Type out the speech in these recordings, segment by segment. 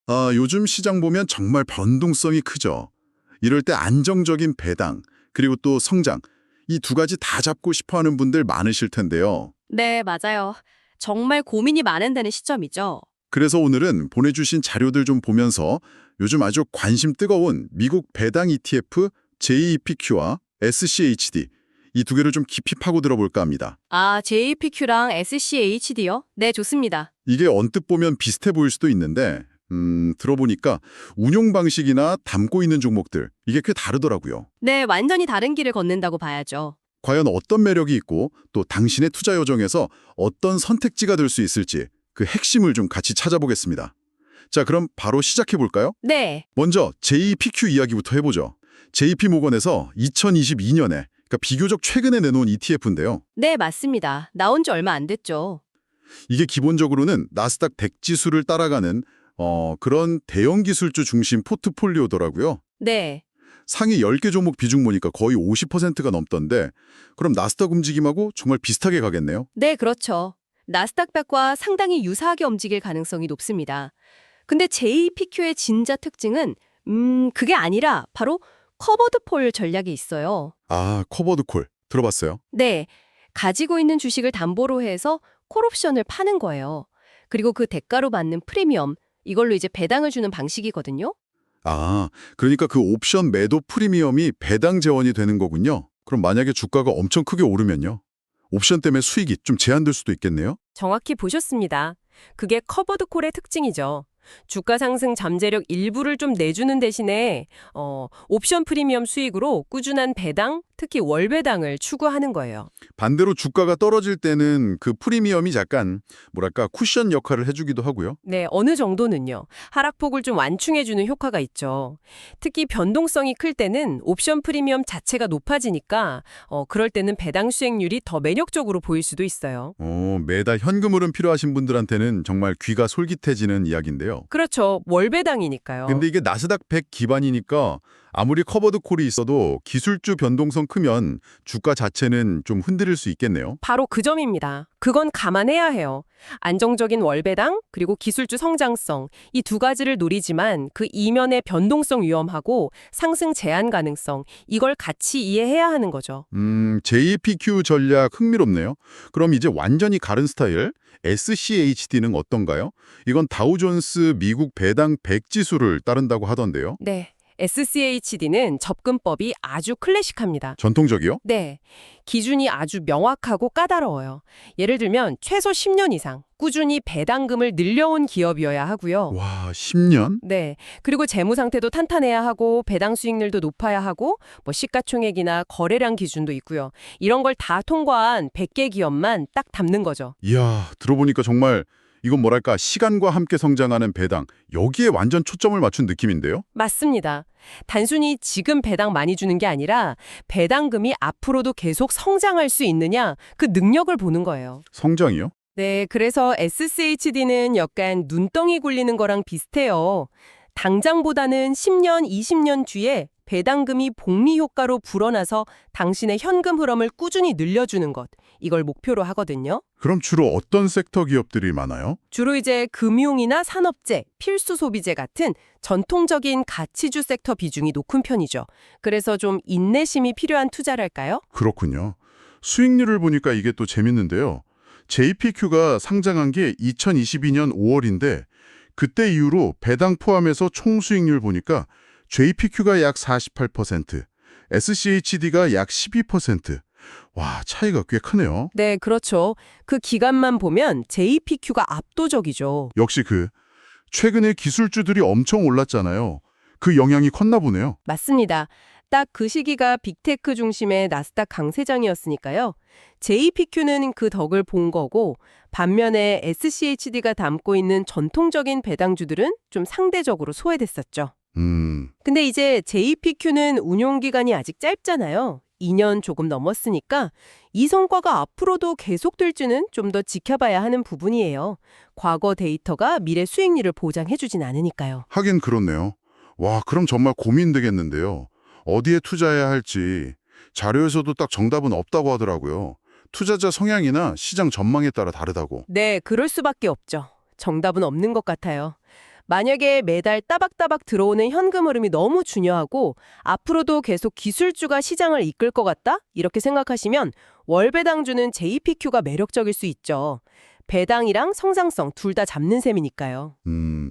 요즘 시장 보면 정말 변동성이 크죠. 이럴 때 안정적인 배당, 그리고 또 성장, 이 두 가지 다 잡고 싶어 하는 분들 많으실 텐데요. 네, 맞아요. 정말 고민이 많은 데는 시점이죠. 그래서 오늘은 보내주신 자료들 좀 보면서 요즘 아주 관심 뜨거운 미국 배당 ETF JEPQ와 SCHD 이 두 개를 좀 깊이 파고 들어볼까 합니다. 아, JPQ랑 SCHD요? 네, 좋습니다. 이게 언뜻 보면 비슷해 보일 수도 있는데 들어보니까 운용 방식이나 담고 있는 종목들 이게 꽤 다르더라고요. 네, 완전히 다른 길을 걷는다고 봐야죠. 과연 어떤 매력이 있고 또 당신의 투자 여정에서 어떤 선택지가 될 수 있을지 그 핵심을 좀 같이 찾아보겠습니다. 자, 그럼 바로 시작해 볼까요? 네, 먼저 JPQ 이야기부터 해보죠. JP모건에서 2022년에 그러니까 비교적 최근에 내놓은 ETF인데요. 네, 맞습니다. 나온 지 얼마 안 됐죠. 이게 기본적으로는 나스닥 100 지수를 따라가는 그런 대형 기술주 중심 포트폴리오더라고요. 네, 상위 10개 종목 비중 보니까 거의 50%가 넘던데 그럼 나스닥 움직임하고 정말 비슷하게 가겠네요. 네, 그렇죠. 나스닥백과 상당히 유사하게 움직일 가능성이 높습니다. 근데 JPQ의 진짜 특징은 그게 아니라 바로 커버드 폴 전략이 있어요. 커버드 콜 들어봤어요? 네, 가지고 있는 주식을 담보로 해서 콜옵션을 파는 거예요. 그리고 그 대가로 받는 프리미엄, 이걸로 이제 배당을 주는 방식이거든요. 그러니까 그 옵션 매도 프리미엄이 배당 재원이 되는 거군요. 그럼 만약에 주가가 엄청 크게 오르면요? 옵션 때문에 수익이 좀 제한될 수도 있겠네요? 정확히 보셨습니다. 그게 커버드 콜의 특징이죠. 주가 상승 잠재력 일부를 좀 내주는 대신에 옵션 프리미엄 수익으로 꾸준한 배당, 특히 월배당을 추구하는 거예요. 반대로 주가가 떨어질 때는 그 프리미엄이 약간 뭐랄까 쿠션 역할을 해주기도 하고요. 네, 어느 정도는요. 하락폭을 좀 완충해주는 효과가 있죠. 특히 변동성이 클 때는 옵션 프리미엄 자체가 높아지니까 그럴 때는 배당 수익률이 더 매력적으로 보일 수도 있어요. 매달 현금 흐름 필요하신 분들한테는 정말 귀가 솔깃해지는 이야기인데요. 그렇죠. 월배당이니까요. 근데 이게 나스닥 100 기반이니까 아무리 커버드 콜이 있어도 기술주 변동성 크면 주가 자체는 좀 흔들릴 수 있겠네요. 바로 그 점입니다. 그건 감안해야 해요. 안정적인 월배당, 그리고 기술주 성장성, 이 두 가지를 노리지만 그 이면의 변동성 위험하고 상승 제한 가능성, 이걸 같이 이해해야 하는 거죠. JPQ 전략 흥미롭네요. 그럼 이제 완전히 다른 스타일, SCHD는 어떤가요? 이건 다우존스 미국 배당 100 지수를 따른다고 하던데요. 네. SCHD는 접근법이 아주 클래식합니다. 전통적이요? 네. 기준이 아주 명확하고 까다로워요. 예를 들면 최소 10년 이상 꾸준히 배당금을 늘려온 기업이어야 하고요. 와, 10년? 네. 그리고 재무 상태도 탄탄해야 하고 배당 수익률도 높아야 하고 뭐 시가총액이나 거래량 기준도 있고요. 이런 걸 다 통과한 100개 기업만 딱 담는 거죠. 이야, 들어보니까 정말 이건 뭐랄까 시간과 함께 성장하는 배당, 여기에 완전 초점을 맞춘 느낌인데요? 맞습니다. 단순히 지금 배당 많이 주는 게 아니라 배당금이 앞으로도 계속 성장할 수 있느냐 그 능력을 보는 거예요. 성장이요? 네, 그래서 SCHD는 약간 눈덩이 굴리는 거랑 비슷해요. 당장보다는 10년, 20년 뒤에 배당금이 복리 효과로 불어나서 당신의 현금 흐름을 꾸준히 늘려주는 것. 이걸 목표로 하거든요. 그럼 주로 어떤 섹터 기업들이 많아요? 주로 이제 금융이나 산업재, 필수 소비재 같은 전통적인 가치주 섹터 비중이 높은 편이죠. 그래서 좀 인내심이 필요한 투자랄까요? 그렇군요. 수익률을 보니까 이게 또 재밌는데요. JPQ가 상장한 게 2022년 5월인데 그때 이후로 배당 포함해서 총 수익률 보니까 JPQ가 약 48%, SCHD가 약 12%. 와, 차이가 꽤 크네요. 네, 그렇죠. 그 기간만 보면 JPQ가 압도적이죠. 역시 최근에 기술주들이 엄청 올랐잖아요. 그 영향이 컸나 보네요. 맞습니다. 딱 그 시기가 빅테크 중심의 나스닥 강세장이었으니까요. JPQ는 그 덕을 본 거고 반면에 SCHD가 담고 있는 전통적인 배당주들은 좀 상대적으로 소외됐었죠. 근데 이제 JPQ는 운용기간이 아직 짧잖아요. 2년 조금 넘었으니까 이 성과가 앞으로도 계속될지는 좀 더 지켜봐야 하는 부분이에요. 과거 데이터가 미래 수익률을 보장해주진 않으니까요. 하긴 그렇네요. 와, 그럼 정말 고민되겠는데요. 어디에 투자해야 할지 자료에서도 딱 정답은 없다고 하더라고요. 투자자 성향이나 시장 전망에 따라 다르다고. 네, 그럴 수밖에 없죠. 정답은 없는 것 같아요. 만약에 매달 따박따박 들어오는 현금 흐름이 너무 중요하고 앞으로도 계속 기술주가 시장을 이끌 것 같다? 이렇게 생각하시면 월배당주는 JPQ가 매력적일 수 있죠. 배당이랑 성장성 둘 다 잡는 셈이니까요.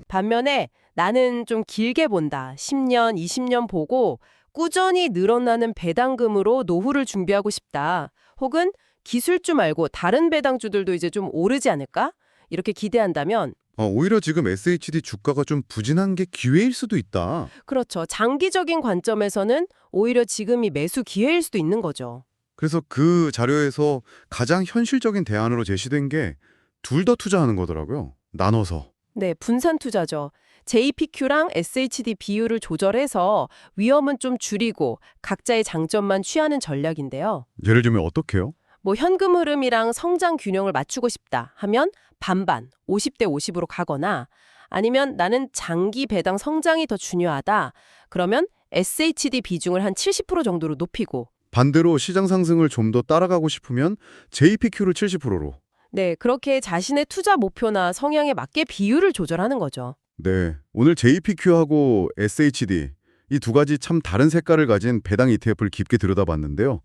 반면에 나는 좀 길게 본다. 10년, 20년 보고 꾸준히 늘어나는 배당금으로 노후를 준비하고 싶다. 혹은 기술주 말고 다른 배당주들도 이제 좀 오르지 않을까? 이렇게 기대한다면 오히려 지금 SHD 주가가 좀 부진한 게 기회일 수도 있다. 그렇죠. 장기적인 관점에서는 오히려 지금이 매수 기회일 수도 있는 거죠. 그래서 그 자료에서 가장 현실적인 대안으로 제시된 게 둘 다 투자하는 거더라고요. 나눠서. 네, 분산 투자죠. JPQ랑 SHD 비율을 조절해서 위험은 좀 줄이고 각자의 장점만 취하는 전략인데요. 예를 들면 어떻게요? 뭐 현금 흐름이랑 성장 균형을 맞추고 싶다 하면 반반, 50대 50으로 가거나 아니면 나는 장기 배당 성장이 더 중요하다. 그러면 SHD 비중을 한 70% 정도로 높이고 반대로 시장 상승을 좀 더 따라가고 싶으면 JPQ를 70%로. 네, 그렇게 자신의 투자 목표나 성향에 맞게 비율을 조절하는 거죠. 네, 오늘 JPQ하고 SHD 이 두 가지 참 다른 색깔을 가진 배당 ETF를 깊게 들여다봤는데요.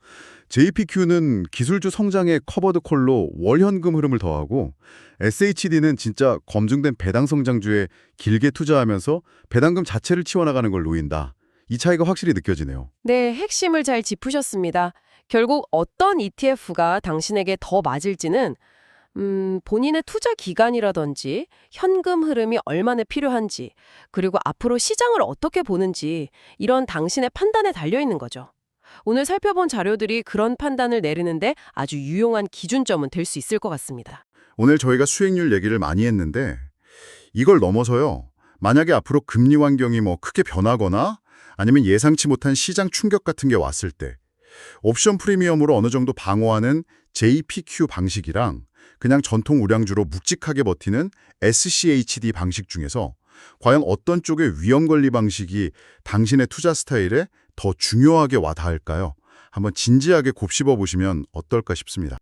JPQ는 기술주 성장의 커버드 콜로 월현금 흐름을 더하고 SHD는 진짜 검증된 배당 성장주에 길게 투자하면서 배당금 자체를 치워나가는 걸 놓인다. 이 차이가 확실히 느껴지네요. 네, 핵심을 잘 짚으셨습니다. 결국 어떤 ETF가 당신에게 더 맞을지는 본인의 투자 기간이라든지 현금 흐름이 얼마나 필요한지 그리고 앞으로 시장을 어떻게 보는지 이런 당신의 판단에 달려 있는 거죠. 오늘 살펴본 자료들이 그런 판단을 내리는데 아주 유용한 기준점은 될 수 있을 것 같습니다. 오늘 저희가 수익률 얘기를 많이 했는데 이걸 넘어서요. 만약에 앞으로 금리 환경이 크게 변하거나 아니면 예상치 못한 시장 충격 같은 게 왔을 때 옵션 프리미엄으로 어느 정도 방어하는 JPQ 방식이랑 그냥 전통 우량주로 묵직하게 버티는 SCHD 방식 중에서 과연 어떤 쪽의 위험 관리 방식이 당신의 투자 스타일에 더 중요하게 와닿을까요? 한번 진지하게 곱씹어 보시면 어떨까 싶습니다.